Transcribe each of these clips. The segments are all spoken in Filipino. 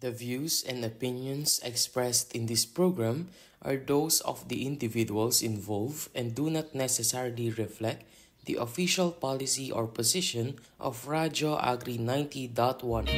The views and opinions expressed in this program are those of the individuals involved and do not necessarily reflect the official policy or position of Radyo Agri 90.1.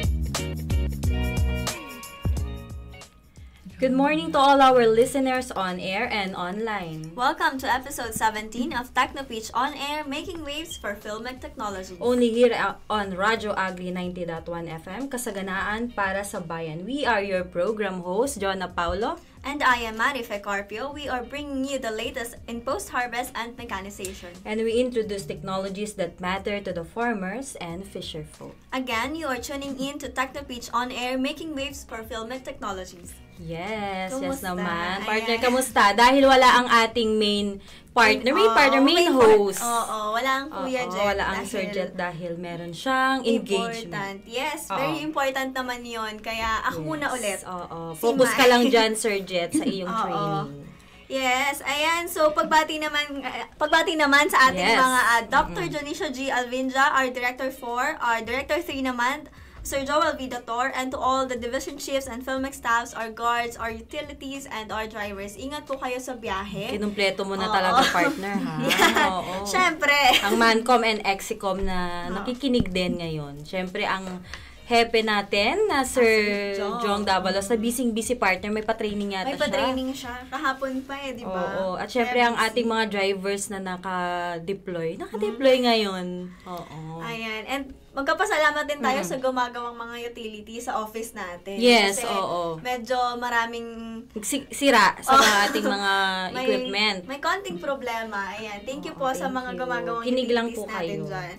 Good morning to all our listeners on air and online. Welcome to episode 17 of TechnoPitch On Air, making waves for Filmic Technologies. Only here on Radyo Agri 90.1 FM, kasaganaan para sa bayan. We are your program host, Jonna Paulo. And I am Marife Carpio. We are bringing you the latest in post-harvest and mechanization. And we introduce technologies that matter to the farmers and fisher folk. Again, you are tuning in to TechnoPitch On Air, making waves for Filmic Technologies. Yes, yes Kumusta? naman. Partner, Ayan. kamusta? Dahil wala ang ating main partner, main host. Wala ang Kuya Jet. Wala ang Sir Jet dahil meron siyang engagement. Important. Yes, very important naman yon. Kaya ako muna ulit. Oo. Focus ka lang dyan, Sir Jet, sa iyong training. Yes, ayan. So, pagbati naman sa ating Yes. mga Dr. Jonicio G. Alvinja, our Director 4, our Director 3 naman, Sir Joel Vidator, and to all the division chiefs and filmic staffs, our guards, our utilities, and our drivers. Ingat po kayo sa biyahe. Kinumpleto mo na talaga, partner, ha? Yeah. Oo. Siyempre. Ang Mancom and Exicom na nakikinig din ngayon. Siyempre, ang hepe natin na Sir Jong Davalos, na busy partner, may pa-training yata May pa-training siya. Kahapon pa di ba? Oo. At syempre, ang ating mga drivers na naka-deploy ngayon. Oo. Ayan. And magkapasalamat din tayo sa gumagawang mga utilities sa office natin. Yes, Kasi oo. medyo maraming Sira sa mga ating mga equipment. May konting problema. Ayan. Thank you po sa Thank mga you. gumagawang Kinig lang utilities po natin kayo. dyan.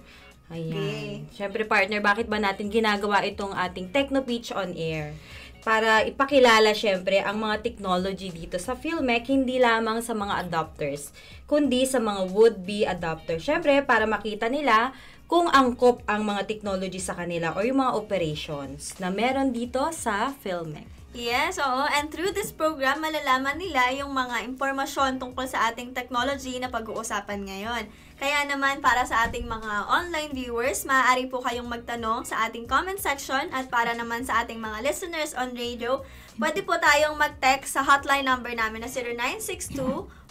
Ayan. Okay. Siyempre, partner, bakit ba natin ginagawa itong ating TechnoPitch on Air? Para ipakilala, siyempre, ang mga technology dito sa Filmec, hindi lamang sa mga adopters, kundi sa mga would-be adopters. Siyempre, para makita nila kung angkop ang mga technology sa kanila o yung mga operations na meron dito sa Filmec. Yes, oo. And through this program, malalaman nila yung mga impormasyon tungkol sa ating technology na pag-uusapan ngayon. Kaya naman, para sa ating mga online viewers, maaari po kayong magtanong sa ating comment section, at para naman sa ating mga listeners on radio, pwede po tayong mag-text sa hotline number namin na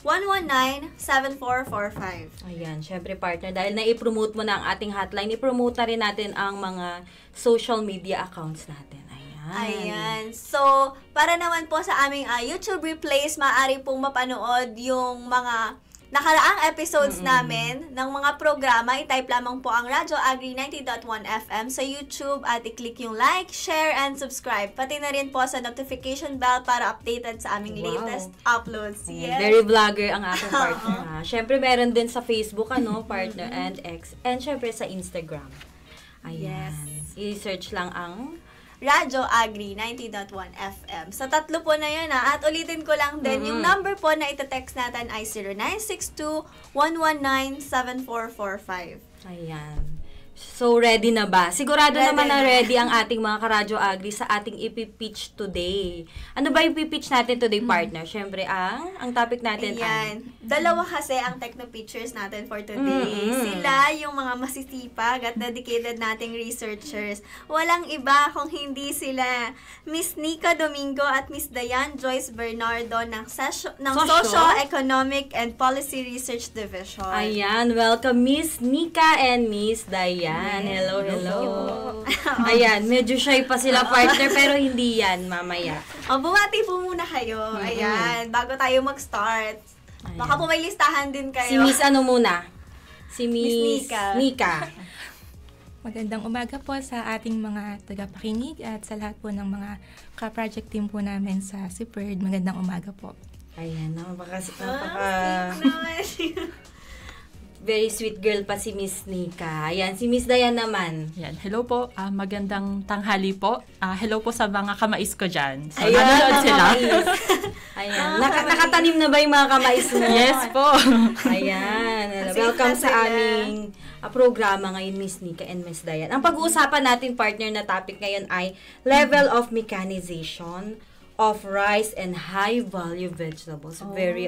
0962-119-7445. Ayan, syempre partner, dahil na-i-promote mo na ang ating hotline, i-promote na rin natin ang mga social media accounts natin. Ayan. So, para naman po sa aming YouTube replays, maaari pong mapanood yung mga nakaraang episodes namin ng mga programa. I-type lamang po ang Radyo Agri 90.1 FM sa YouTube at i-click yung like, share, and subscribe. Pati na rin po sa notification bell para updated sa aming latest uploads. Ayan, Yes. very vlogger ang aking partner. Ha? Syempre, meron din sa Facebook, partner, and X. And syempre, sa Instagram. Ayan. Yes. I-search lang ang Radyo Agri 90.1 FM. Sa tatlo po na yun at ulitin ko lang din, yung number po na itetext natin ay 0962-119-7445. Ayan. So, ready na ba? Sigurado Ready naman na na. ready ang ating mga karadyo agri sa ating ipipitch today. Ano ba yung ipipitch natin today, partner? Siyempre, ang topic natin Ayan. Dalawa kasi ang techno-pictures natin for today. Sila yung mga masisipag at dedicated nating researchers. Walang iba kung hindi sila Miss Nika Domingo at Miss Diane Joyce Bernardo ng Socio-Economic and Policy Research Division. Ayan, welcome Miss Nika and Miss Diane. Hello, hello. Ayan, medyo shy pa sila partner pero hindi yan mamaya. Bumati po muna kayo. Ayan, bago tayo mag-start. Ayan. Baka po may listahan din kayo. Si Miss ano muna? Si Miss Nika. Nika. Magandang umaga po sa ating mga tagapakinig at sa lahat po ng mga ka-project team po namin sa CIPERD. Magandang umaga po. Ayan, napaka Naman. very sweet girl pa si Miss Nika. Ayan, si Miss Diane naman. Yan. Hello po. Magandang tanghali po. Hello po sa mga kamais ko dyan. So, Ayan, nanonood mga sila. kamais. Ayan. Nakatanim na ba yung mga kamais mo? Yes po. Ayan. Safe Welcome na sa sila. aming programa ngayon, Miss Nika and Miss Diane. Ang pag-uusapan natin, partner, na topic ngayon ay level of mechanization of rice and high-value vegetables. Very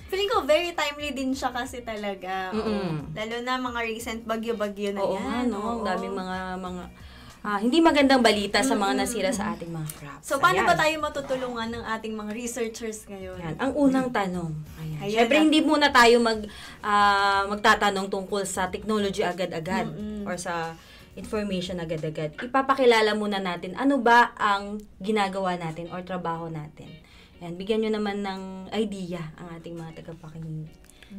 Feeling ko very timely din siya kasi talaga. Lalo na mga recent bagyo-bagyo na Oo yan. nga, no? Ang daming mga hindi magandang balita sa mga nasira sa ating mga crops. So, paano Ayan. ba tayo matutulungan ng ating mga researchers ngayon? Ayan, ang unang tanong. Ayan. Ayan Siyempre, na. hindi muna tayo magtatanong tungkol sa technology agad-agad or sa information agad-agad. Ipapakilala muna natin ano ba ang ginagawa natin or trabaho natin. Ayan, bigyan nyo naman ng idea ang ating mga tagapakinig.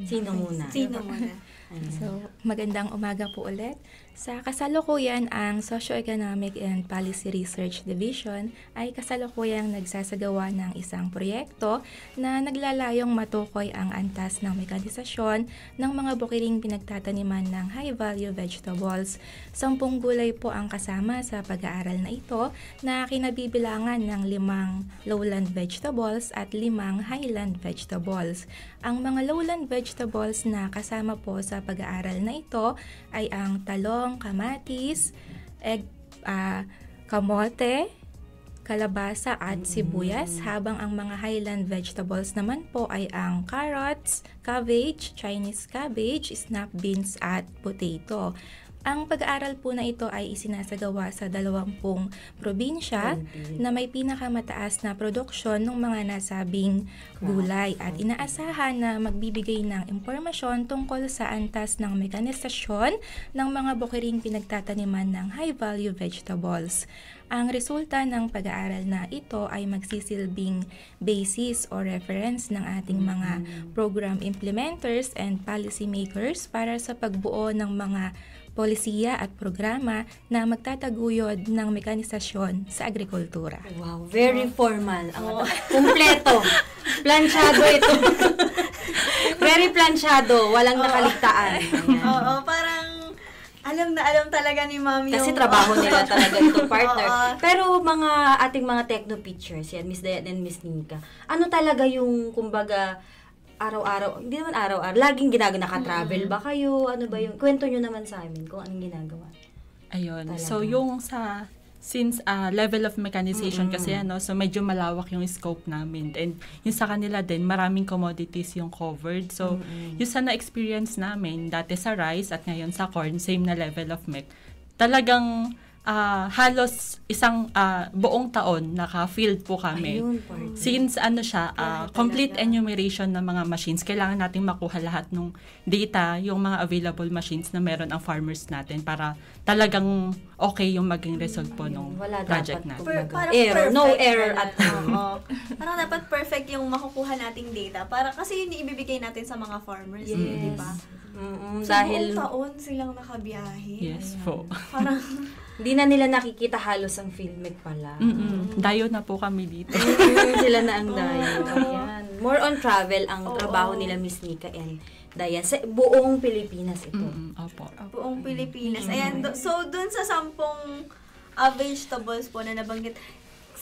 Sino muna? Sino muna? So, magandang umaga po ulit. Sa kasalukuyan, ang Socio-Economic and Policy Research Division ay kasalukuyang nagsasagawa ng isang proyekto na naglalayong matukoy ang antas ng mekanisasyon ng mga bukiling pinagtataniman ng high-value vegetables. 10 gulay po ang kasama sa pag-aaral na ito na kinabibilangan ng 5 lowland vegetables at 5 highland vegetables. Ang mga lowland vegetables na kasama po sa pag-aaral na ito ay ang talong, kamatis, kamote, kalabasa at sibuyas, habang ang mga highland vegetables naman po ay ang carrots, cabbage, Chinese cabbage, snap beans at potato. Ang pag-aaral po na ito ay isinasagawa sa 20 probinsya na may pinakamataas na produksyon ng mga nasabing gulay at inaasahan na magbibigay ng impormasyon tungkol sa antas ng mekanisasyon ng mga bukiring pinagtataniman ng high-value vegetables. Ang resulta ng pag-aaral na ito ay magsisilbing basis o reference ng ating mga program implementers and policy makers para sa pagbuo ng mga polisiya at programa na magtataguyod ng mekanisasyon sa agrikultura. Wow, very formal. Kumpleto. Planchado ito. Very planchado. Walang nakaligtaan. Ayan. Oo, parang alam na alam talaga ni Ma'am yung... Kasi trabaho nila talaga itong partner. Oo. Pero ating mga techno-pictures, yan, Miss Dayan and Miss Nika, ano talaga yung, kumbaga, araw-araw, hindi naman araw-araw, laging naka-travel ba kayo? Ano ba yung, kwento nyo naman sa amin kung anong ginagawa. Ayun. Talaga. So, yung since level of mechanization kasi so medyo malawak yung scope namin. And yung sa kanila din, maraming commodities yung covered. So, yung sa na-experience namin, dati sa rice at ngayon sa corn, same na level of mech. Talagang halos isang buong taon naka-field po kami. Ayun, partner. Since complete enumeration ng mga machines, kailangan nating makuha lahat ng data, yung mga available machines na meron ang farmers natin para talagang okay yung maging result po ng Wala project dapat, natin. Parang error, no perfect error na at lang. Oo. Parang dapat perfect yung makukuha nating data. Para kasi yun yung ibibigay natin sa mga farmers. Yes. Di ba? So, Dahil buong taon silang nakabiyahe. Yes po. Parang, hindi na nila nakikita halos ang filmic pala. Dayo na po kami dito. Sila na ang dayo. Ayan. More on travel ang trabaho nila Miss Nika and Dayan. Sa buong Pilipinas ito. Opo. buong Pilipinas. Ayan, so dun sa 10 vegetables po na nabanggit,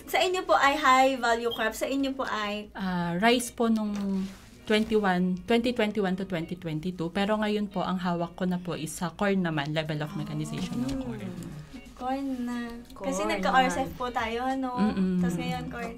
sa inyo po ay high value crops, sa inyo po ay Rice po nung 2021 to 2022. Pero ngayon po, ang hawak ko na po is sa corn naman, level of mechanization ng corn. corn na. Kasi Corn nagka-RCEF naman. po tayo, no? Tapos ngayon, corn.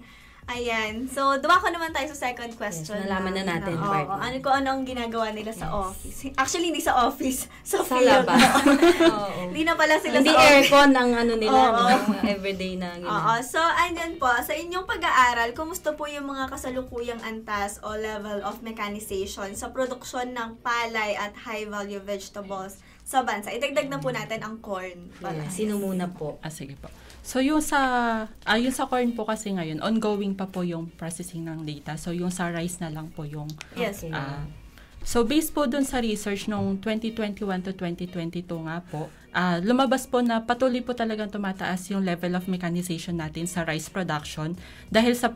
Ayan. So, dumako naman tayo sa second question. Yes, nalaman na natin, Oo, partner. ano ang ginagawa nila sa office. Actually, hindi sa office. Sa Sa field. labas. Oo. Hindi na pala sila Hindi sa office. aircon ang ano nila, Oo. no? Everyday na Oo. ginagawa. So, andyan po, sa inyong pag-aaral, kumusta po yung mga kasalukuyang antas o level of mechanization sa produksyon ng palay at high-value vegetables sa bansa? Idagdag na po natin ang corn. Yes. Sino muna po? Sige po. So, yung sa corn po kasi ngayon, ongoing pa po yung processing ng data. So, yung sa rice na lang po yung... Yes. Okay. So, based po dun sa research nung 2021 to 2022 nga po, lumabas po na patuloy po talagang tumataas yung level of mechanization natin sa rice production dahil sa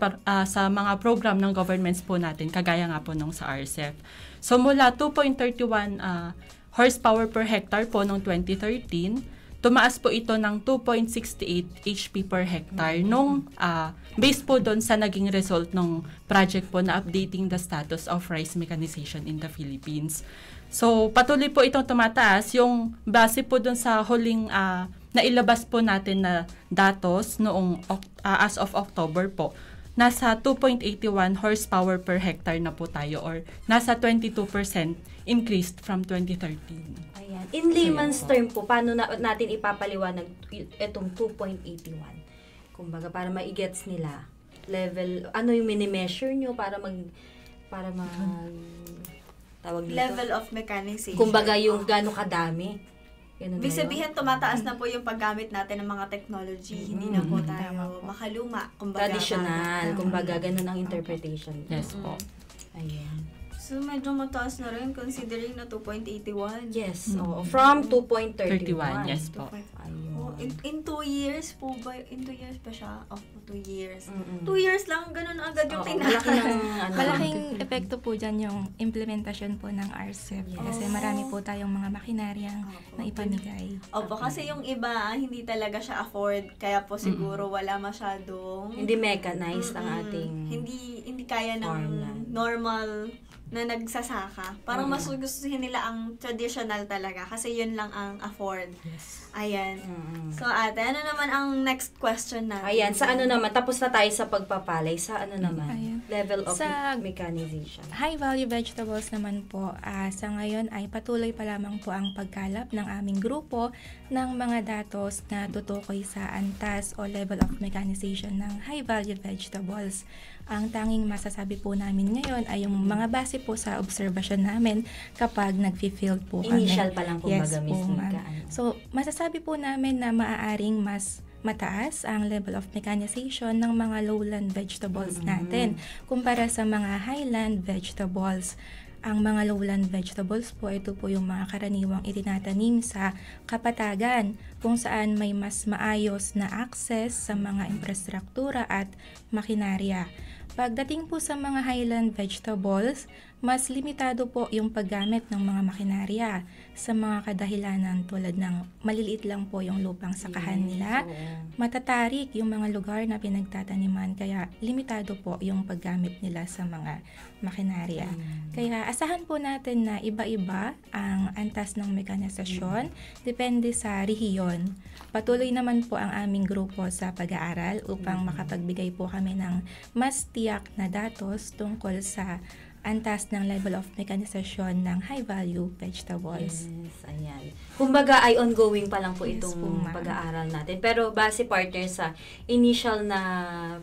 mga program ng governments po natin, kagaya nga po nung sa RCEF. So, mula 2.31 horsepower per hectare po noong 2013, tumaas po ito ng 2.68 HP per hectare nung based po doon sa naging result ng project po na updating the status of rice mechanization in the Philippines. So, patuloy po itong tumataas. Yung base po doon sa huling nailabas po natin na datos noong as of October po, nasa 2.81 horsepower per hectare na po tayo or nasa 22% increased from 2013. Ayan. In layman's term po, paano natin ipapaliwanag itong 2.81? Kumbaga, para ma-gets nila level, ano yung mini-measure nyo para tawag dito? Level of mechanization. Kumbaga, yung gano'ng kadami. Ganun Ibig ba yun? sabihin, tumataas na po yung paggamit natin ng mga technology. Hindi na po tayo makaluma. Kumbaga, Traditional. Kumbaga, ganun ang interpretation. Yes po. Ayan. So, medyo mataas na rin considering na 2.81. Yes. Oo. From 2.31. 31, yes po. Ayun. Oh, in 2 years po ba? In 2 years pa siya? Oh, 2 years. Mm-mm. 2 years lang, ganun agad yung Oo, tinatay. malaki ng Malaking epekto po dyan yung implementasyon po ng RCEP. Yes. Kasi marami po tayong mga makinaryang Opo. na ipamigay. Opo, kasi yung iba, hindi talaga siya afford. Kaya po siguro wala masyadong... Hindi mechanized ang ating Hindi kaya ng farmland. normal na nagsasaka. Parang mas gustuhin nila ang traditional talaga kasi yun lang ang afford. Yes. Ayan. Mm-mm. So ate, ano naman ang next question natin? Ayan, sa ano naman, tapos na tayo sa pagpapalay, sa ano naman, Ayan. level of Sa- mechanization. High value vegetables naman po, sa ngayon ay patuloy pa lamang po ang pagkalap ng aming grupo ng mga datos na tutukoy sa antas o level of mechanization ng high value vegetables. Ang tanging masasabi po namin ngayon ay yung mga base po sa obserbasyon namin kapag nag-field po kami. Initial pa lang kumbaga, Yes po, Miss ma'am. Nika. So, masasabi po namin na maaaring mas mataas ang level of mechanization ng mga lowland vegetables natin kumpara sa mga highland vegetables. Ang mga lowland vegetables po, ito po yung mga karaniwang itinatanim sa kapatagan kung saan may mas maayos na access sa mga infrastruktura at makinarya. Pagdating po sa mga highland vegetables, mas limitado po yung paggamit ng mga makinarya sa mga kadahilanan tulad ng maliliit lang po yung lupang sakahan nila. Matatarik yung mga lugar na pinagtataniman kaya limitado po yung paggamit nila sa mga makinarya. Kaya asahan po natin na iba-iba ang antas ng mekanisasyon depende sa rehiyon. Patuloy naman po ang aming grupo sa pag-aaral upang makapagbigay po kami ng mas tiyak na datos tungkol sa antas ng level of mekanisasyon ng high-value vegetables. Yes, ayan. Kumbaga ay ongoing pa lang po Yes itong po, ma'am. pag-aaral natin. Pero base partner sa initial na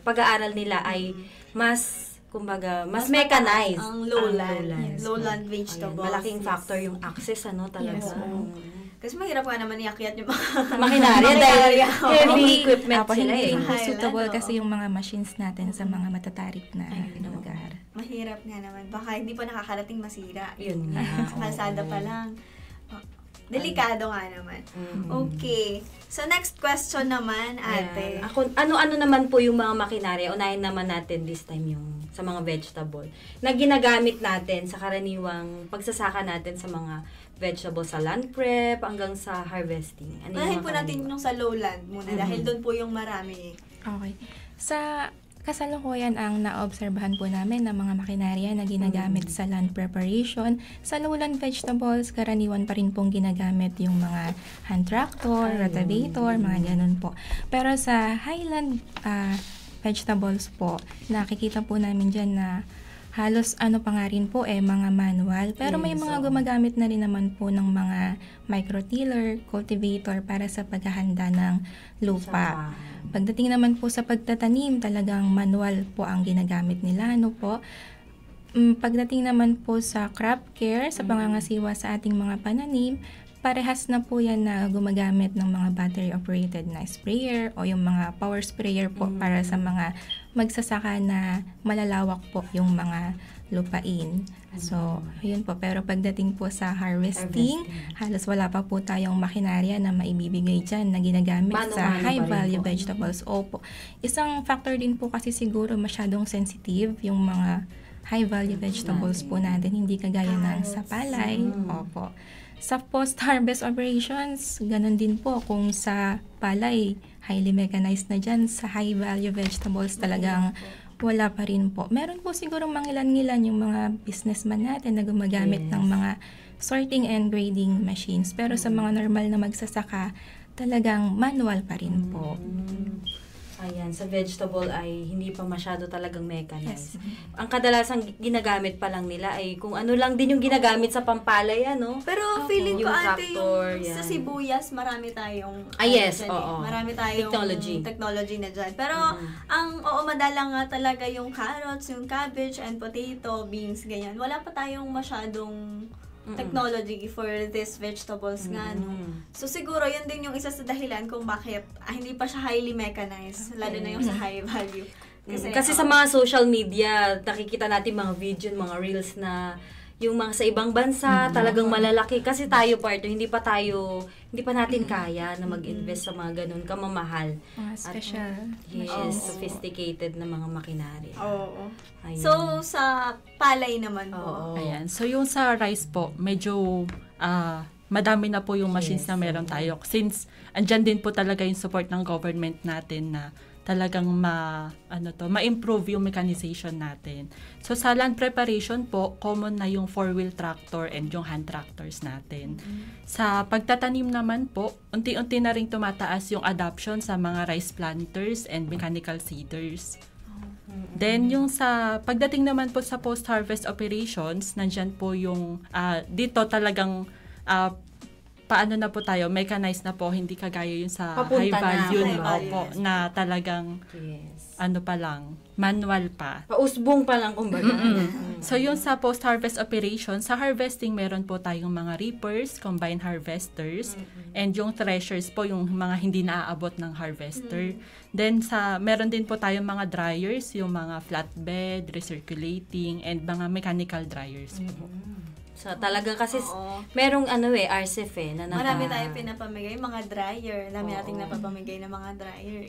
pag-aaral nila ay mas, kumbaga, mas mechanized. Ang lowland. Yes. Lowland Ayan, vegetables. malaking Yes. factor yung access, ano, talaga. Yes, po. Kasi mahirap nga naman iakyat yung mga Makinarya dahil heavy Hindi- equipment Apo, sila hindi eh. po Highland, suitable oo. kasi yung mga machines natin sa mga matatarik na lugar. mahirap nga naman. Baka hindi pa nakakarating masira. Yun nga. Sa kalsada pa lang. Delikado nga naman. Mm. Okay. So, next question naman, ate. Ayan. Ano-ano naman po yung mga makinarya? Unahin naman natin this time yung sa mga vegetable na ginagamit natin sa karaniwang pagsasaka natin sa mga vegetable sa land prep hanggang sa harvesting. Ano yung Unahin mga po natin karaniwan? yung sa lowland muna dahil doon po yung marami. Okay. Sa kasalukuyan ang naobserbahan po namin ng mga makinarya na ginagamit sa land preparation. Sa lowland vegetables, karaniwan pa rin pong ginagamit yung mga hand tractor, rotavator, mga ganun po. Pero sa highland vegetables po, nakikita po namin dyan na halos ano pa nga rin po mga manual. Pero may Yes, mga oo. gumagamit na rin naman po ng mga microtiller, cultivator para sa paghahanda ng lupa. Pagdating naman po sa pagtatanim, talagang manual po ang ginagamit nila, ano po. Pagdating naman po sa crop care, sa pangangasiwa sa ating mga pananim, parehas na po yan na gumagamit ng mga battery-operated na sprayer o yung mga power sprayer po para sa mga magsasaka na malalawak po yung mga lupain. So, yun po. Pero pagdating po sa harvesting, halos wala pa po tayong makinarya na maibibigay dyan na ginagamit sa Mano-mano pa rin high-value po. vegetables. Opo. Isang factor din po kasi siguro masyadong sensitive yung mga high-value vegetables po natin. Hindi kagaya ng sa palay. Opo. Sa post-harvest operations, ganun din po kung sa palay, highly mechanized na dyan. Sa high-value vegetables talagang wala pa rin po. Meron po siguro mangilan-ngilan yung mga businessman natin na gumagamit ng mga sorting and grading machines. Pero sa mga normal na magsasaka, talagang manual pa rin po. Ayan, sa vegetable ay hindi pa masyado talagang mechanized. Yes. Ang kadalasang ginagamit pa lang nila ay kung ano lang din yung ginagamit sa pampalay, ano? Pero feeling ko Yung ate tractor, yung sa yan. sibuyas marami tayong Yes, dyan oo. Marami tayong technology na dyan. Pero madalang nga talaga yung carrots, yung cabbage and potato, beans, ganyan. Wala pa tayong masyadong technology for these vegetables nga, no? So, siguro, yun din yung isa sa dahilan kung bakit hindi pa siya highly mechanized, lalo na yung sa high value. Kasi sa mga social media, nakikita natin mga video, mga reels na yung mga sa ibang bansa, talagang malalaki. Kasi tayo, partner, hindi pa natin kaya na mag-invest sa mga ganun kamamahal. Mga special. Sophisticated na mga makinarya. Oo. Ayun. So, sa palay naman po. Ayan. So, yung sa rice po, medyo madami na po yung machines na meron tayo. Since, andyan din po talaga yung support ng government natin na talagang ma-improve yung mechanization natin. So, sa land preparation po, common na yung 4-wheel tractor and yung hand tractors natin. Sa pagtatanim naman po, unti-unti na rin tumataas yung adoption sa mga rice planters and mechanical seeders. Then, yung sa pagdating naman po sa post-harvest operations, nandyan po yung dito talagang paano na po tayo, mechanized na po, hindi kagaya yung sa high value na talagang pa lang, manual pa. Pausbong pa lang kumbaga. So yung sa post-harvest operation, sa harvesting meron po tayong mga reapers, combine harvesters, and yung threshers po, yung mga hindi naaabot ng harvester. Then meron din po tayong mga dryers, yung mga flatbed, recirculating, and mga mechanical dryers po. So, talaga kasi merong RCF na marami tayong pinapamigay, mga dryer. Dami nating napapamigay ng mga dryer.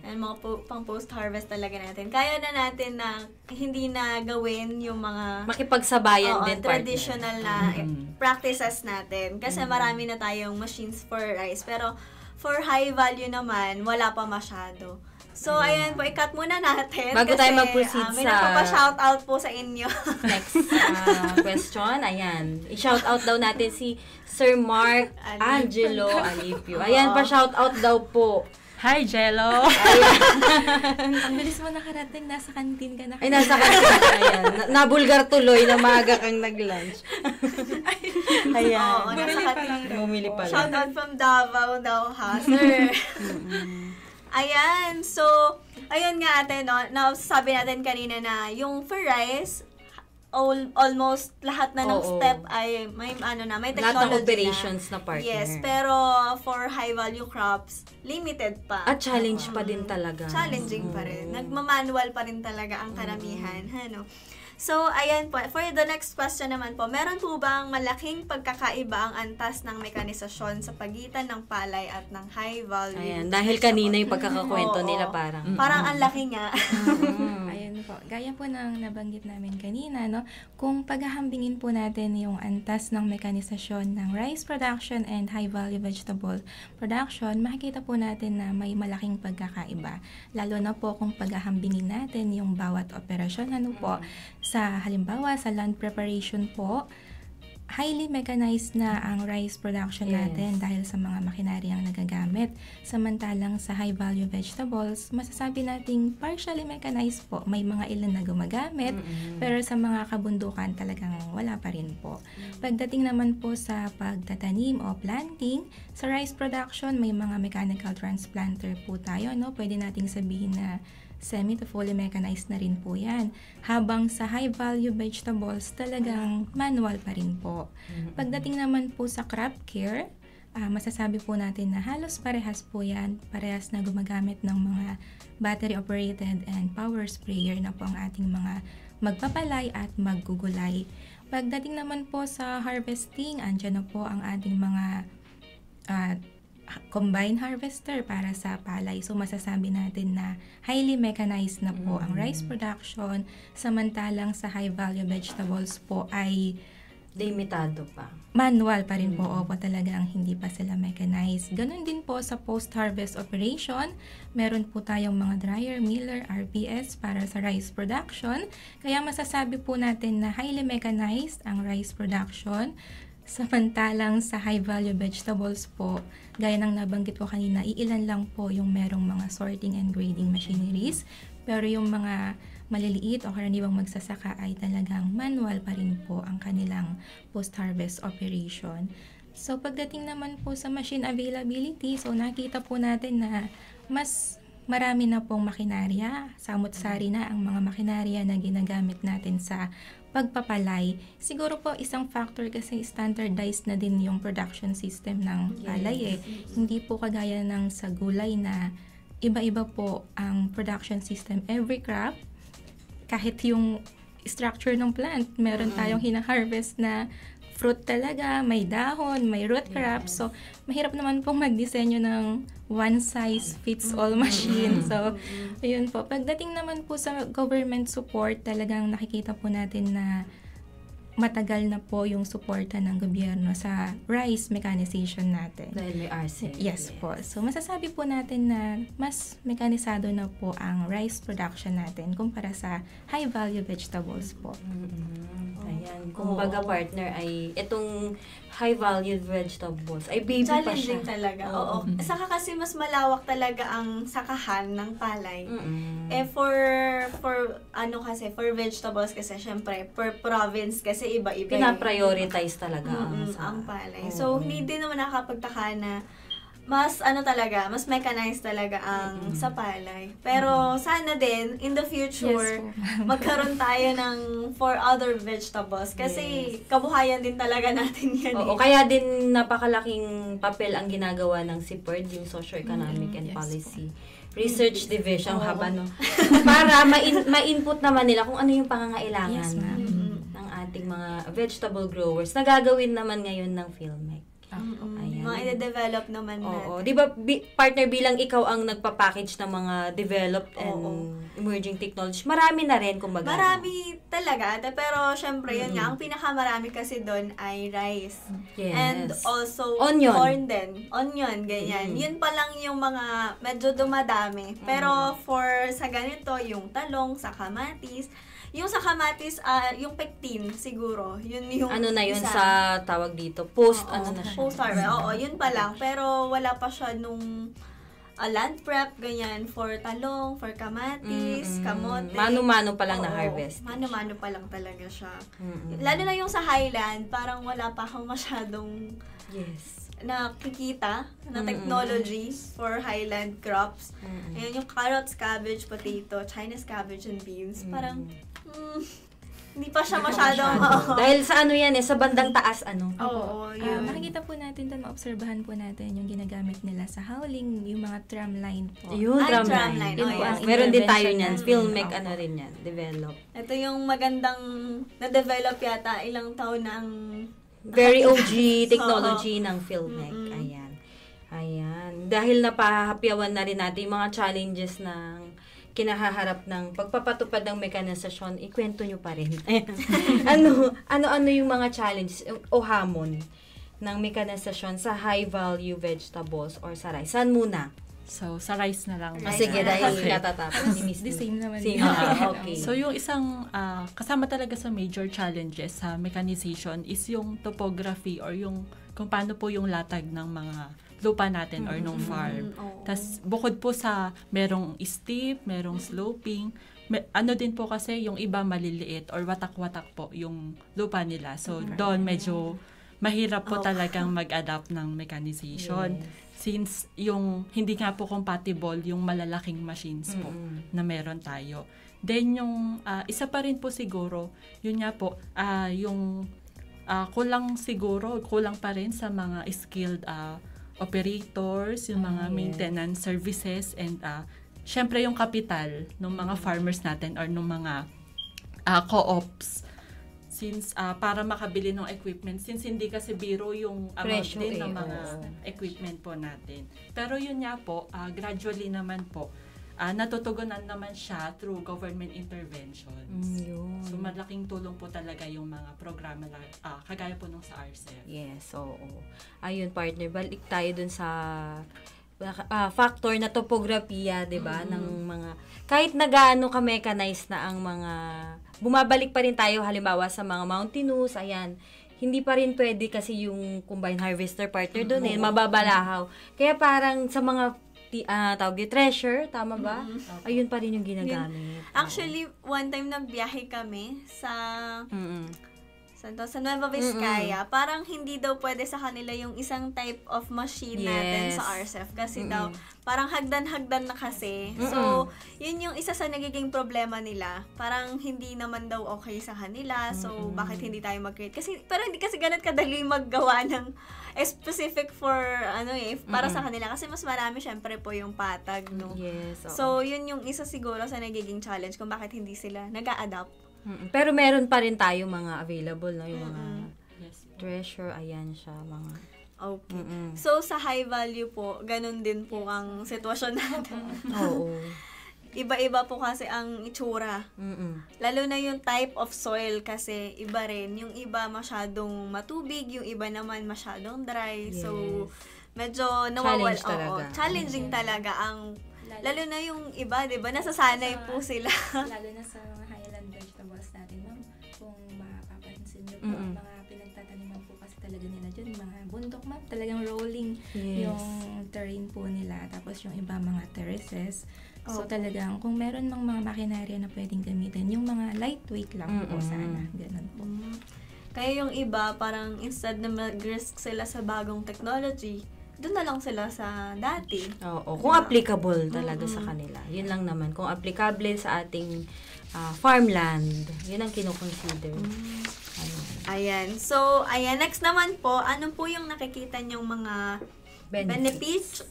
And mga pang post-harvest talaga natin. Kaya na natin na hindi na gawin yung mga makipagsabayan din, traditional na practices natin. Kasi marami na tayong machines for rice. Pero for high value naman, wala pa masyado. So, ayan po, i-cut muna natin. Bago tayo mag-proceed may nagpapa-shoutout po sa inyo. Next question, ayan. I-shoutout daw natin si Sir Mark Angelo Alipio. Ayan, pa-shoutout daw po. Hi, Jello! Ang bilis mo nakarating, nasa kantin ka na. Ay, nasa kantin. Ayan. Nabulgar tuloy na maaga kang nag-lunch. Ayan. Oo, nasa kantin. Bumili pa lang. Shoutout from Davao daw, ha, sir. Ayan, so, ayun nga ate, sabi natin kanina na yung for rice, almost lahat na ng step ay may technology lahat ng operations na partner. Yes, pero for high value crops, limited pa. At challenge pa din talaga. Challenging pa rin. Nagmamanual pa rin talaga ang karamihan. So, ayan po. For the next question naman po, meron po bang malaking pagkakaiba ang antas ng mekanisasyon sa pagitan ng palay at ng high value? Ayan, dahil kanina yung pagkakakwento nila parang. Parang ang laki nga. Ayun po. Gaya po ng nabanggit namin kanina, no? Kung paghahambingin po natin yung antas ng mekanisasyon ng rice production and high value vegetable production, makikita po natin na may malaking pagkakaiba. Lalo na po kung paghahambingin natin yung bawat operasyon, sa halimbawa, sa land preparation po, highly mechanized na ang rice production natin dahil sa mga makinarya ang nagagamit. Samantalang sa high value vegetables, masasabi nating partially mechanized po. May mga ilan na gumagamit, pero sa mga kabundukan talagang wala pa rin po. Pagdating naman po sa pagtatanim o planting, sa rice production may mga mechanical transplanter po tayo. Pwede nating sabihin na semi to fully mechanized na rin po yan. Habang sa high value vegetables, talagang manual pa rin po. Pagdating naman po sa crop care, masasabi po natin na halos parehas po yan. Parehas na gumagamit ng mga battery operated and power sprayer na po ang ating mga magpapalay at maggugulay. Pagdating naman po sa harvesting, andyan na po ang ating mga combine harvester para sa palay. So, masasabi natin na highly mechanized na po ang rice production, samantalang sa high value vegetables po ay limitado pa. Manual pa rin po, talagang hindi pa sila mechanized. Ganon din po sa post-harvest operation. Meron po tayong mga dryer, miller, RPS para sa rice production. Kaya masasabi po natin na highly mechanized ang rice production. Samantalang sa high-value vegetables po, gaya ng nabanggit ko kanina, iilan lang po yung merong mga sorting and grading machineries. Pero yung mga maliliit o karaniwang magsasaka ay talagang manual pa rin po ang kanilang post-harvest operation. So pagdating naman po sa machine availability, so nakita po natin na mas marami na pong makinarya, samot-sari na ang mga makinarya na ginagamit natin sa pagpapalay. Siguro po isang factor kasi standardized na din yung production system ng palay Hindi po kagaya ng sa gulay na iba-iba po ang production system every crop. Kahit yung structure ng plant, meron tayong hina-harvest na fruit talaga, may dahon, may root crops. So, mahirap naman pong magdisenyo ng one-size-fits-all machine. So, ayun po. Pagdating naman po sa government support, talagang nakikita po natin na matagal na po yung suporta ng gobyerno sa rice mechanization natin. Dahil may RCEP. Yes po. So, masasabi po natin na mas mekanisado na po ang rice production natin kumpara sa high-value vegetables po. Ayan. Kumbaga partner ay itong high-value vegetables ay baby pa siya. Challenging talaga. Oo. Saka kasi mas malawak talaga ang sakahan ng palay. For vegetables kasi syempre per province kasi iba-iba. Pina-prioritize talaga ang palay. So hindi din naman nakakapagtaka na mas mas mechanized talaga ang sa palay. Pero sana din in the future magkaroon tayo ng for other vegetables kasi kabuhayan din talaga natin yan. Oo, kaya din napakalaking papel ang ginagawa ng SIPERD, yung Socio-Economic and Policy Research Division para ma-input naman nila kung ano yung pangangailangan ng ating mga vegetable growers na gagawin naman ngayon ng PhilMec. Ayan. Mga i-develop naman natin. Oo. Di ba, partner, bilang ikaw ang nagpa-package ng mga developed and emerging technology, marami na rin, kumbaga. Marami talaga. Pero, syempre, yun nga, ang pinakamarami kasi doon ay rice. Yes. And also, Onion. corn din. Onion, ganyan. Yun pa lang yung mga medyo dumadami. Pero, sa ganito, yung talong, sa kamatis, yung sa kamatis, yung pectin, siguro. Yun yung ano na yun isa. sa tawag dito? Post-harvest. Oo, yun pa lang. Pero wala pa siya nung land prep, ganyan, for talong, for kamatis, kamote. Mano-mano pa lang na harvest. Mano-mano pa lang talaga siya. Lalo na yung sa highland, parang wala pa akong masyadong nakikita na technology for highland crops. Ayan, yung carrots, cabbage, potato, Chinese cabbage, and beans. Parang, hindi pa siya masyadong. Dahil sa yan sa bandang taas, Oo, yun. Makikita po natin doon, maobserbahan po natin yung ginagamit nila sa howling, yung mga tramline po. Yung tramline. Yun po ang meron din tayo intervention niyan. natin. PhilMec, rin yan. Develop. Ito yung magandang na-develop yata ilang taon na ang Very OG technology ng PhilMec. Ayan. Dahil napahapyawan na rin natin yung mga challenges ng kinahaharap ng pagpapatupad ng mekanisasyon, ikwento nyo pa rin. ano yung mga challenges o hamon ng mekanisasyon sa high-value vegetables or sa rice? Saan muna? So, sa rice na lang. Sige, dahil natatapos ni Miss The same naman. Okay. So, yung isang kasama talaga sa major challenges sa mechanization is yung topography or yung kung paano po yung latag ng mga lupa natin or nung farm. Tas bukod po sa merong steep, merong sloping, din po kasi yung iba maliliit or watak-watak po yung lupa nila. So, doon medyo mahirap po talagang mag-adapt ng mechanization. Since yung hindi nga po compatible yung malalaking machines po na meron tayo. Then yung isa pa rin po siguro, yun nga po, yung kulang pa rin sa mga skilled operators, yung mga maintenance services, and syempre yung kapital ng mga farmers natin or ng mga co-ops. Since para makabili ng equipment, since hindi kasi biro yung amount din ng mga equipment po natin. Pero yun nga po, gradually naman po, natutugunan naman siya through government interventions. So malaking tulong po talaga yung mga programa na kagaya po nung sa RCEP. Yes, oo. Ayun partner, balik tayo dun sa factor na topografiya, 'di ba, ng mga kahit nagaano ka-mechanized na ang mga bumabalik pa rin tayo halimbawa sa mga mountainous, ayan, hindi pa rin pwede kasi yung combine harvester partner doon mababalahaw. Kaya parang sa mga tawag di treasure, tama ba? Ayun pa rin yung ginagamit. Actually, one time nagbiyahe kami sa sa Nueva Vizcaya, parang hindi daw pwede sa kanila yung isang type of machine natin sa RCEF kasi daw parang hagdan-hagdan na kasi. So, yun yung isa sa nagiging problema nila. Parang hindi naman daw okay sa kanila. So, bakit hindi tayo mag-create? Kasi, pero hindi kasi ganun kadali maggawa ng specific for, para sa kanila. Kasi mas marami syempre po yung patag, no? Yes. So, yun yung isa siguro sa nagiging challenge kung bakit hindi sila nag-a-adapt. Pero meron pa rin tayo mga available, no? Yung mga treasure, ayan siya, mga... Okay. So, sa high value po, ganun din po ang sitwasyon natin. Oo. Iba-iba po kasi ang itsura. Lalo na yung type of soil kasi iba rin. Yung iba masyadong matubig, yung iba naman masyadong dry. Yes. So, medyo nawawala. Challenge talaga. Challenging talaga ang... Lalo na yung iba, di ba? Nasasanay po sila. Lalo na sa mga highland vegetables natin, ma'am. Kung mapapansin niyo po, ang mga pinagtataniman po kasi talaga nila dyan, mga bundok, ma'am. Talagang rolling yung terrain po nila. Tapos yung iba mga terraces. So talagang kung meron mang mga makinarya na pwedeng gamitin, yung mga lightweight lang po sana. Ganun po. Kaya yung iba, parang instead na mag-risk sila sa bagong technology, doon na lang sila sa dati. Oo, kung applicable talaga sa kanila. Yun lang naman. Kung applicable sa ating farmland, yun ang kinoconsider. Ayan. So, next naman po, ano po yung nakikita niyong mga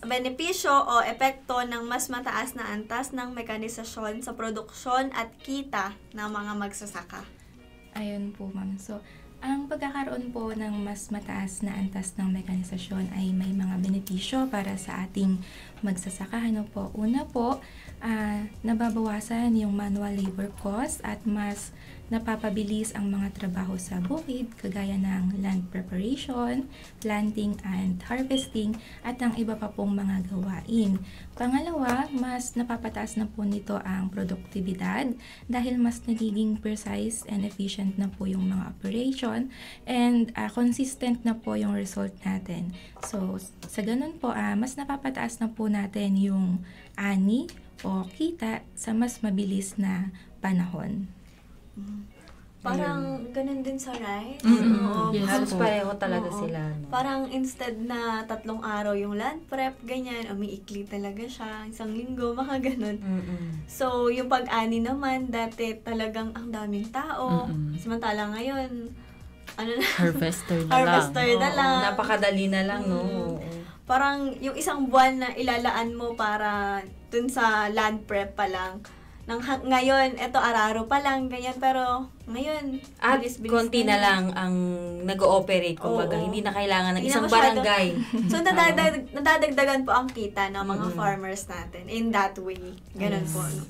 benepisyo o epekto ng mas mataas na antas ng mekanisasyon sa produksyon at kita ng mga magsasaka? Ayun po, ma'am. So, ang pagkakaroon po ng mas mataas na antas ng mekanisasyon ay may mga benepisyo para sa ating magsasaka. Ano po? Una po, nababawasan yung manual labor cost at mas napapabilis ang mga trabaho sa bukid, kagaya ng land preparation, planting and harvesting, at ang iba pa pong mga gawain. Pangalawa, mas napapataas na po nito ang produktibidad dahil mas nagiging precise and efficient na po yung mga operation and consistent na po yung result natin. So, sa ganun po, mas napapataas na po natin yung ani o kita sa mas mabilis na panahon. Parang ganun din sa rice. Yes, Halos pareho talaga sila. No? Parang instead na 3 araw yung land prep, ganyan, umiikli talaga siya. 1 linggo, mga ganun. So, yung pag-ani naman, dati talagang ang daming tao. Samantala ngayon, Harvester na harvester na lang. Napakadali na lang, no? Parang yung 1 buwan na ilalaan mo para dun sa land prep pa lang. Ngayon, eto araro pa lang, ganyan. Pero ngayon, At bilis-bilis konti na lang ang nag-ooperate. Kumbaga, hindi na kailangan ng isang barangay. So, nadadagdagan po ang kita ng mga farmers natin in that way. Ganun po. No?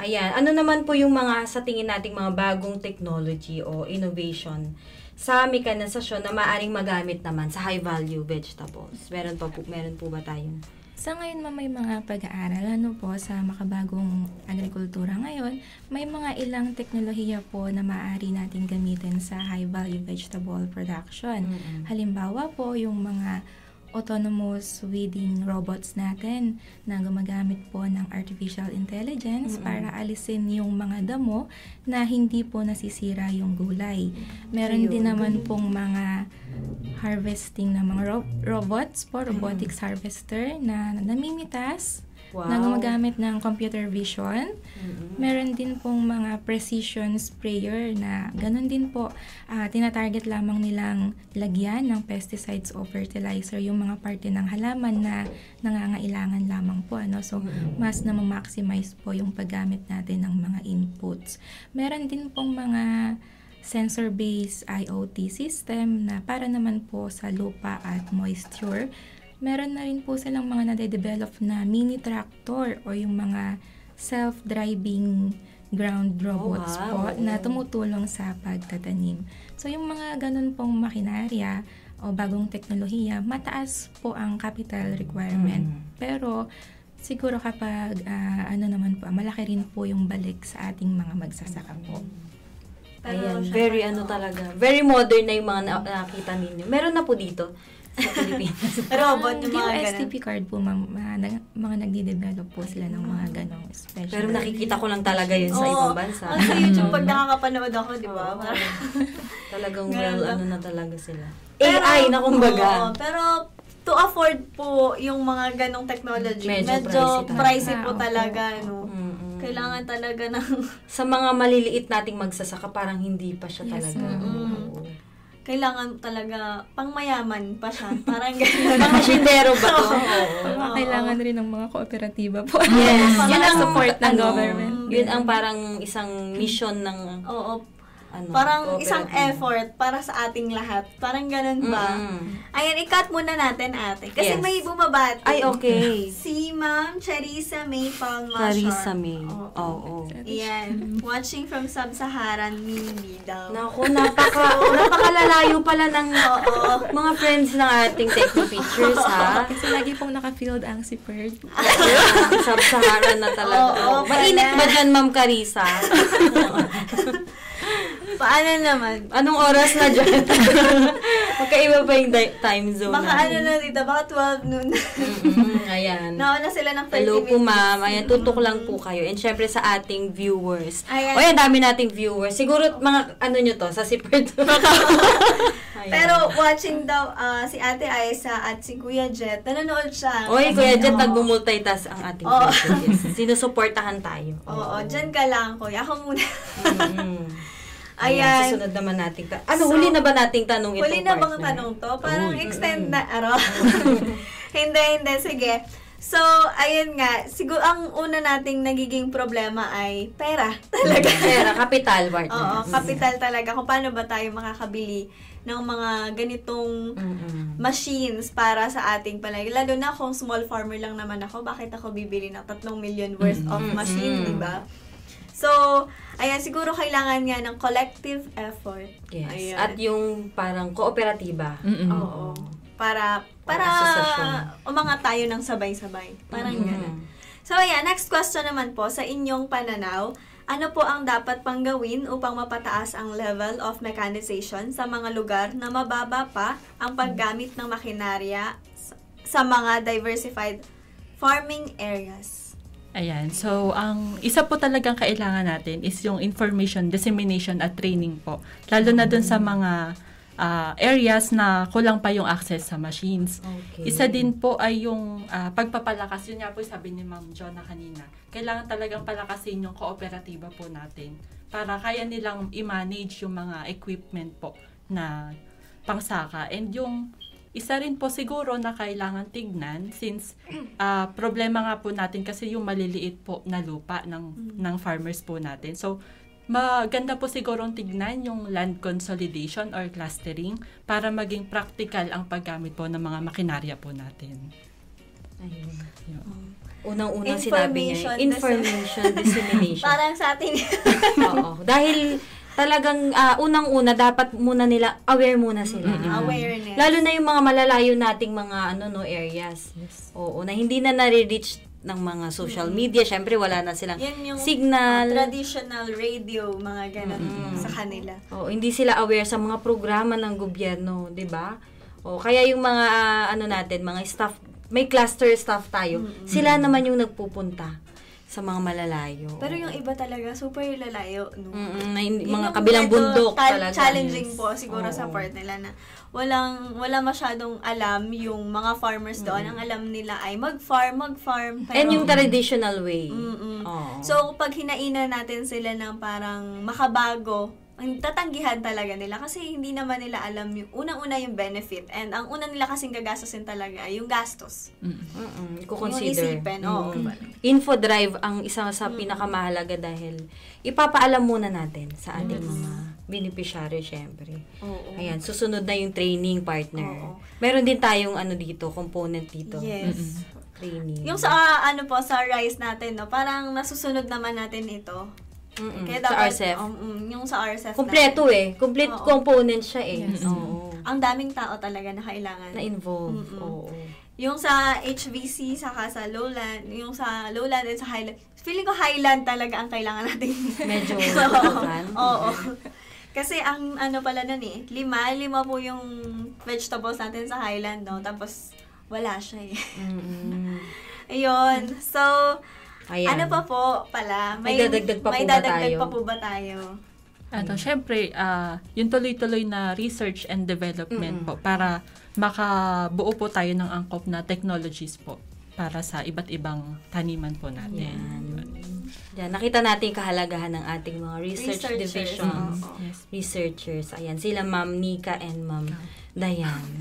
Ayan. Ano naman po yung mga sa tingin nating mga bagong technology o innovation sa mekanisasyon na maaaring magamit naman sa high-value vegetables? Meron po ba tayong? Sa ngayon, may mga pag-aaral po sa makabagong agrikultura ngayon, may mga ilang teknolohiya po na maaari natin gamitin sa high-value vegetable production. Halimbawa po, yung mga autonomous weeding robots natin na gumagamit po ng artificial intelligence para alisin yung mga damo na hindi po nasisira yung gulay. Meron din naman pong mga harvesting na mga robots po, robotics harvester na namimitas na gumagamit ng computer vision. Meron din pong mga precision sprayer na ganun din po, tinatarget lamang nilang lagyan ng pesticides o fertilizer yung mga parte ng halaman na nangangailangan lamang po. So, mas na-maximize po yung paggamit natin ng mga inputs. Meron din pong mga sensor-based IoT system na para naman po sa lupa at moisture. Meron na rin po silang mga nade-develop na mini tractor o yung mga self-driving ground robots po na tumutulong sa pagtatanim. So yung mga ganun pong makinarya o bagong teknolohiya, mataas po ang capital requirement. Pero siguro kapag malaki rin po yung balik sa ating mga magsasaka po. Pero siya. Very talaga. Very modern na yung mga nakita ninyo. Meron na po dito sa Pilipinas. Robot yung Yung mga ganun. STP card po, ma'am, mga nagde-develop po sila ng mga ganong special. Pero nakikita ko lang talaga yun sa ibang bansa. Sa YouTube, pag nakakapanood ako, di ba? Oo. Talagang Ganun lang. na talaga sila. AI na kumbaga. Oo, pero to afford po yung mga ganong technology, Medyo pricey pricey po talaga. talaga, no? Mm-mm. Kailangan talaga ng Sa mga maliliit nating magsasaka, parang hindi pa siya Yes, talaga. ma'am. Oo. kailangan talaga pangmayaman pa siya. Parang gano'n. Mga masyindero ba to? Mga kailangan rin ng mga kooperatiba po. Yes. Yun ang support ng ano, government. Yun ang parang isang mission ng Oo. ano, Parang isang cooperative. effort para sa ating lahat. Parang ganun ba? Mm-mm. Ayan, i-cut muna natin, ate. Kasi Yes. may bumabati. Ay, okay. Si Ma'am Charissa May Palma. Carissa May. Oo. Oo. Ayan. Watching from Sub-Saharan Mimi daw. Naku, napakalalayo pala ng mga friends ng ating Techno Pictures, ha? Kasi lagi pong naka-field ang si Pearl. Sub-Saharan na talaga. Oo, Mainit pala. ba dyan, Ma'am Carissa? Paano naman? Anong oras na dyan? Magkaiba pa yung time zone Baka natin. ano na dito, baka 12 noon. Ayan. Nauna sila ng 30 Hello po, minutes. ma'am. Ayan, tutok lang po kayo. And syempre sa ating viewers. Ayan. O, ayan, dami nating viewers. Siguro, mga, ano nyo to, sa Sipert. Pero watching daw si Ate Aisa at si Kuya Jet, nanonood siya. Oy, Kuya Jet, Oo. nagmumultitask ang ating Oo. viewers. Sinusuportahan tayo. Oo, dyan ka lang, Kuya. Ako muna. Mm-mm. Ayan, Ayan. susunod naman nating ano, So, huli na ba nating tanong itong Huli na bang partner? tanong to? Parang Uy. extend na, hindi, sige. So, ayun nga, siguro ang una nating nagiging problema ay pera talaga. Pera, capital, partner. Oo, kapital talaga. Kung paano ba tayo makakabili ng mga ganitong Mm-mm. machines para sa ating palagi. Lalo na kung small farmer lang naman ako, bakit ako bibili ng 3 million worth of machine, di ba? So, ayan, siguro kailangan nga ng collective effort. Yes. Ayan. At yung parang kooperatiba. Oo. Para Asosasyon. umangat tayo ng sabay-sabay. Parang Mm-mm. ganun. So, ayan, next question naman po, sa inyong pananaw, ano po ang dapat pang gawin upang mapataas ang level of mechanization sa mga lugar na mababa pa ang paggamit ng makinarya sa mga diversified farming areas? Ayan. So, ang isa po talagang kailangan natin is yung information dissemination at training po. Lalo na dun sa mga areas na kulang pa yung access sa machines. Okay. Isa din po ay yung pagpapalakas. Yun nga po sabi ni Ma'am Jonah kanina. Kailangan talagang palakasin yung kooperatiba po natin para kaya nilang i-manage yung mga equipment po na pangsaka. And yung isa rin po siguro na kailangan tignan since problema nga po natin kasi yung maliliit po na lupa ng farmers po natin. So, maganda po sigurong tignan yung land consolidation or clustering para maging practical ang paggamit po ng mga makinarya po natin. Ayun. Yun. Unang-unang sinabi niya, information dissemination. Parang sa atin. Oo. Dahil talagang unang-una, dapat muna nila, aware muna sila. Awareness. Lalo na yung mga malalayo nating mga areas. Oo, na hindi na nare-reach ng mga social media. Syempre, wala na silang Yan yung signal. traditional radio, mga ganun sa kanila. Oo, hindi sila aware sa mga programa ng gobyerno, 'di ba? O kaya yung mga natin, mga staff, may cluster staff tayo. Sila naman yung nagpupunta sa mga malalayo. Pero yung iba talaga, super lalayo, no? Mga Yun yung kabilang medyo bundok talaga. challenging Yes. po siguro sa Oo. part nila na wala masyadong alam yung mga farmers doon. Ang alam nila ay mag-farm. And yung traditional way. Mm-mm. Oo. So, pag hinainan natin sila ng parang makabago, ang tatanggihan talaga nila kasi hindi naman nila alam yung unang-una yung benefit and ang una nila kasing gagastusin talaga ay yung gastos. Yung Kukonsider. isipin, oo. Info drive ang isa sa pinakamahalaga dahil ipapaalam muna natin sa ating mga beneficiary syempre. Oo. Ayan, susunod na yung training partner. Oo. Meron din tayong dito, component dito. Yes. Training. Yung sa sa rice natin, no, parang nasusunod naman natin ito. Kaya Sa dapat, RCEF. Yung sa RCEF Kompleto Complete Oo. component siya eh. Yes. Oo. ang daming tao talaga na kailangan. Na-involve. Mm-mm. Oo. Yung sa HVC, saka sa Lowland, yung sa Lowland and sa Highland. Feeling ko Highland talaga ang kailangan natin. Medyo Oo. tutukan. Oo. Kasi ang ano pala nun lima po yung vegetables natin sa Highland, no? Tapos wala siya Ayun. So, Ayan. ano pa po pala? May dadagdag pa po may ba dadagdag tayo? pa po ba tayo? Syempre, yung tuloy-tuloy na research and development po para makabuo po tayo ng angkop na technologies po para sa iba't ibang taniman po natin. Yan, nakita natin yung kahalagahan ng ating mga research Researchers. divisions. Yes. Researchers. Ayan, sila Ma'am Nika and Ma'am Diane.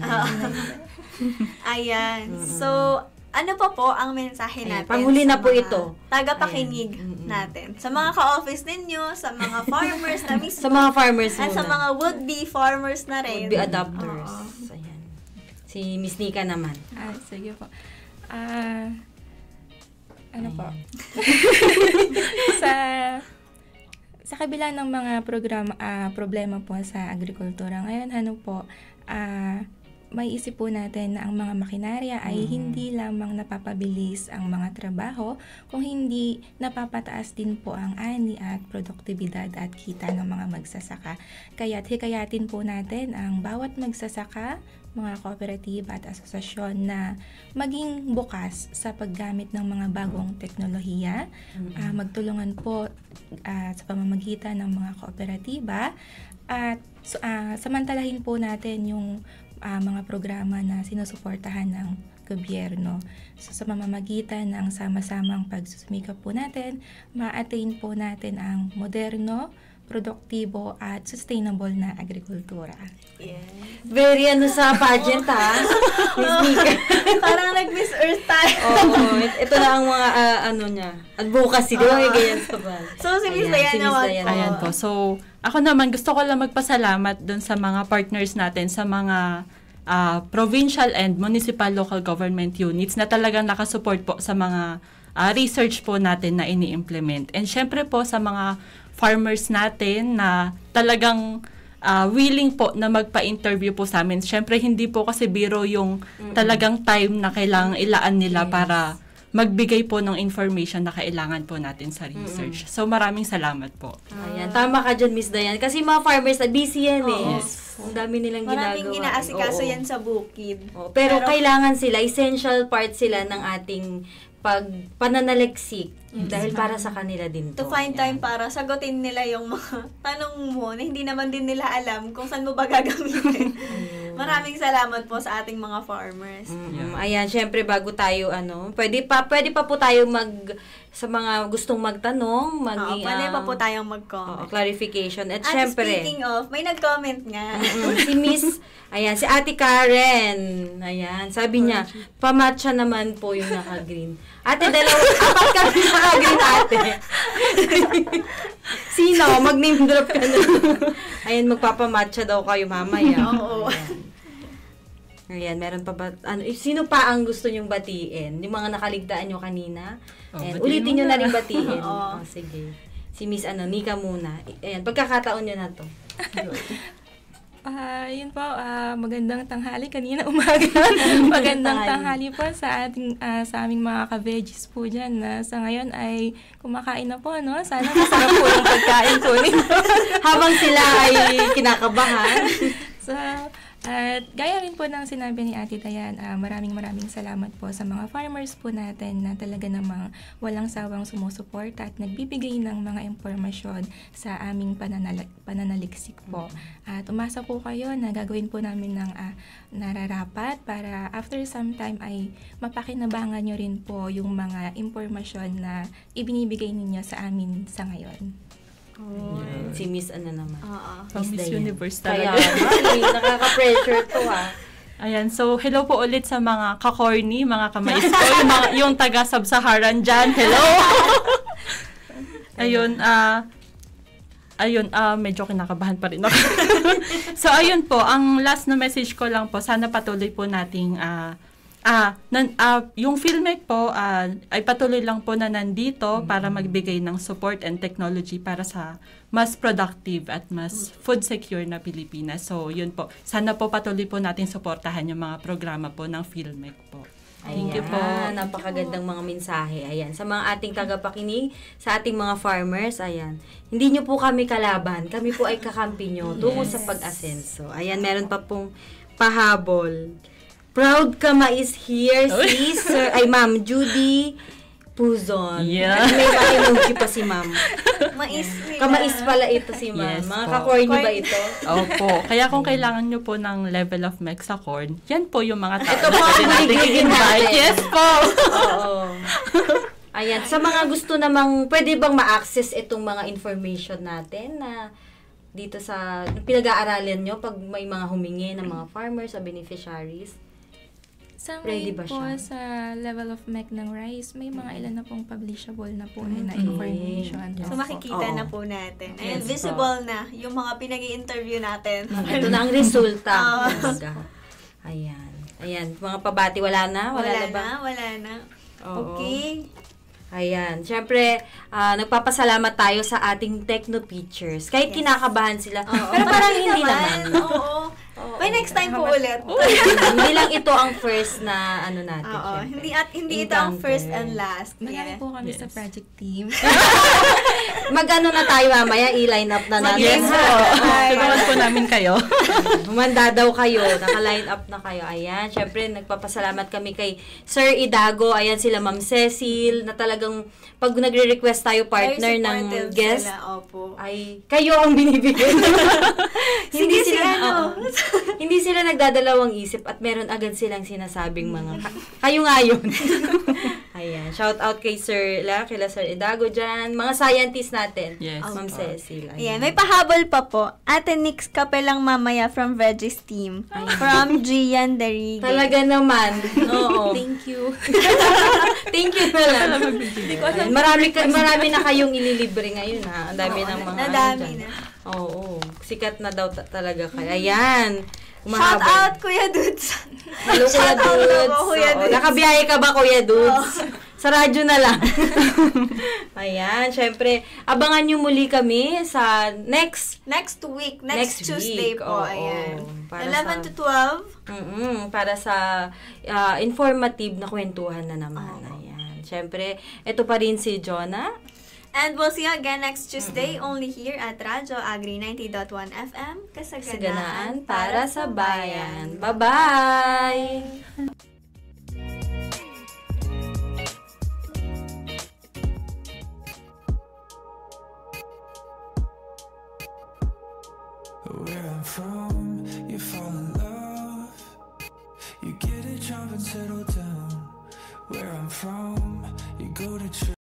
Ayan. So, ano pa po ang mensahe Ayan, natin? panghuli sa na po mga ito. Tagapakinig natin. Sa mga ka-office ninyo, sa mga farmers na mismo, Sa mga farmers at sa muna. mga would-be farmers na rin. Would-be adopters. Oo. Ayan. Si Miss Nika naman. Sige po. Ano po? sa kabila ng mga problema po sa agrikultura ngayon, may isip po natin na ang mga makinarya ay hindi lamang napapabilis ang mga trabaho, kung hindi napapataas din po ang ani at produktibidad at kita ng mga magsasaka. Kaya't hikayatin po natin ang bawat magsasaka, mga kooperatiba at asosasyon na maging bukas sa paggamit ng mga bagong teknolohiya, magtulungan po sa pamamagitan ng mga kooperatiba at samantalahin po natin yung mga programa na sinusuportahan ng gobyerno. So, sa mamamagitan ng sama-samang pagsusumikap po natin, ma-attain po natin ang moderno, produktibo at sustainable na agrikultura. Very sa pageant Miss Nika. Parang nag-Miss Earth tayo. Oo, ito na ang mga niya. Advocacy, di ba? Ganyan sa bal. So, si Miss Ayan, Diane si Miss naman Diane. po. Ayan po. So, ako naman, gusto ko lang magpasalamat dun sa mga partners natin, sa mga provincial and municipal local government units na talagang nakasupport po sa mga research po natin na ini-implement. And syempre po sa mga farmers natin na talagang willing po na magpa-interview po sa amin. Syempre, hindi po kasi biro yung talagang time na kailangang ilaan nila para magbigay po ng information na kailangan po natin sa research. So, maraming salamat po. Ayan, tama ka dyan, Miss Diane. Kasi mga farmers, busy yan Yes. Ang dami nilang Maraming ginagawa. inaasikaso Oo. yan sa bukid. Pero kailangan sila, essential part sila ng ating pananaliksik. Dahil para sa kanila din To find time para sagutin nila yung mga tanong mo na hindi naman din nila alam kung saan mo ba gagamitin. Maraming salamat po sa ating mga farmers. Ayan, syempre bago tayo pwede pa po tayo sa mga gustong magtanong, Pwede pa po tayong mag-comment. clarification. At At syempre, speaking of, may nag-comment nga. si Miss, si Ate Karen, ayan, sabi niya, pamatcha naman po yung naka-green. Ate, apat kami naka-green, ate. Sino? Mag-name drop ka na. Ayan, magpapamatcha daw kayo mamaya. Oo. Ayan, meron pa ba? Sino pa ang gusto nyong batiin? Yung mga nakaligtaan nyo kanina? Ayan, batiin ulitin mo nyo na na. rin batiin. Oo. Sige. Si Miss Nika muna. Ayan, pagkakataon nyo na to. Yun po, magandang tanghali kanina umaga. Magandang tanghali po sa aming mga ka-veggies po dyan na sa ngayon ay kumakain na po, no? Sana masarap po yung pagkain po ninyo. Habang sila ay kinakabahan. So, at gaya rin po ng sinabi ni Ate Dayan, maraming salamat po sa mga farmers po natin na talaga namang walang sawang sumusuporta at nagbibigay ng mga impormasyon sa aming pananaliksik po. At umasa po kayo na gagawin po namin ng nararapat para after some time ay mapakinabangan nyo rin po yung mga impormasyon na ibinibigay ninyo sa amin sa ngayon. Si Miss naman. Miss Diane. Universe Kaya, talaga. nakaka-pressure to Ayan, so hello po ulit sa mga ka-corny, mga kamais ko, yung taga Sub-Saharan dyan. Hello! Medyo kinakabahan pa rin ako. So, ayun po, ang last na message ko lang po, sana patuloy po nating yung PhilMec po ay patuloy lang po na nandito para magbigay ng support and technology para sa mas productive at mas food secure na Pilipinas. So, yun po. Sana po patuloy po natin suportahan yung mga programa po ng PhilMec po. Thank you po. Napakagandang mga mensahe. Ayan. Sa mga ating tagapakinig, sa ating mga farmers, ayan. Hindi nyo po kami kalaban. Kami po ay kakampi nyo tungo sa pag-asenso. Ayan, meron pa pong pahabol. Proud Kama is here, si Sir, Ma'am Judy Puzon. Yeah. May emoji pa si Ma'am. Mais nila. Kamais pala ito si Ma'am. Yes Mga po. ka-corny ba ito? Opo. Kaya kung kailangan nyo po ng level of Mexacorn, yan po yung mga tao Ito po na ang pwede nating binigyan invite. natin. Yes po. Oo. Ayan, sa mga gusto namang, pwede bang ma-access itong mga information natin na dito sa pinag-aaralan nyo pag may mga humingi ng mga farmers o beneficiaries? Sa Ready ngayon ba po, siya? sa level of MEC ng rice, may mga ilan na pong publishable na po na information. So, makikita Oo. na po natin. Ayun, Yes visible na yung mga pinag-i-interview natin. Ito na ang resulta. Oo. Talaga. Ayan. Ayan, mga pabati, wala na? Wala na ba? Wala na. Oo. Okay. Ayan. Siyempre, nagpapasalamat tayo sa ating Techno-Pictures. Kahit kinakabahan sila. Pero parang hindi naman. Oo. May next time po ulit. Hindi lang ito ang first na ano natin. Oo. syempre. Hindi ito ang Encounter. first and last. Marami Yeah. po kami sa Yes. project team. Mag-ano na tayo mamaya, i-line up na natin. Yes po. Tulungan po namin kayo. Humanda daw kayo, naka-line up na kayo. Ayan, syempre nagpapasalamat kami kay Sir Idago, ayan sila Ma'am Cecil, na talagang pag nagre-request tayo partner Very ng supportive guest, sila, opo. ay kayo ang binibigyan. Sige, si ano. oo. Hindi sila nagdadalawang isip at meron agad silang sinasabing mga kayo nga yun. Ayan, shout out kay kila Sir Idago dyan, mga scientists natin. Yes. Ma'am Cecil. Ayan, may pahabol pa po. Ate Nix Kapelang mamaya from Veggies Team. From Gian Derrigue. Talaga naman. Oo. Thank you. Thank you na lang. Ayan, marami na kayong ililibre ngayon ha. Ang dami ng mga nadami dyan. na. Oo. Sikat na daw talaga kayo. Ayan. Shout out, Kuya Dudes. Hello, Kuya Shout out Dudes. ako, Kuya Oo, Dudes. nakabiyahe ka ba, Kuya Dudes? Sa radyo na lang. Ayan, syempre, abangan nyo muli kami sa next Week, Next Tuesday week, po. oo. Ayan. Para 11 sa- to 12. para sa informative na kwentuhan na naman. Ayan. Syempre, ito pa rin si Jonah. And we'll see you again next Tuesday only here at Radyo Agri 90.1 FM. Kasaganaan para sa bayan. Bye-bye! Where I'm from, you fall in love. You get a job and settle down. Where I'm from, you go to church.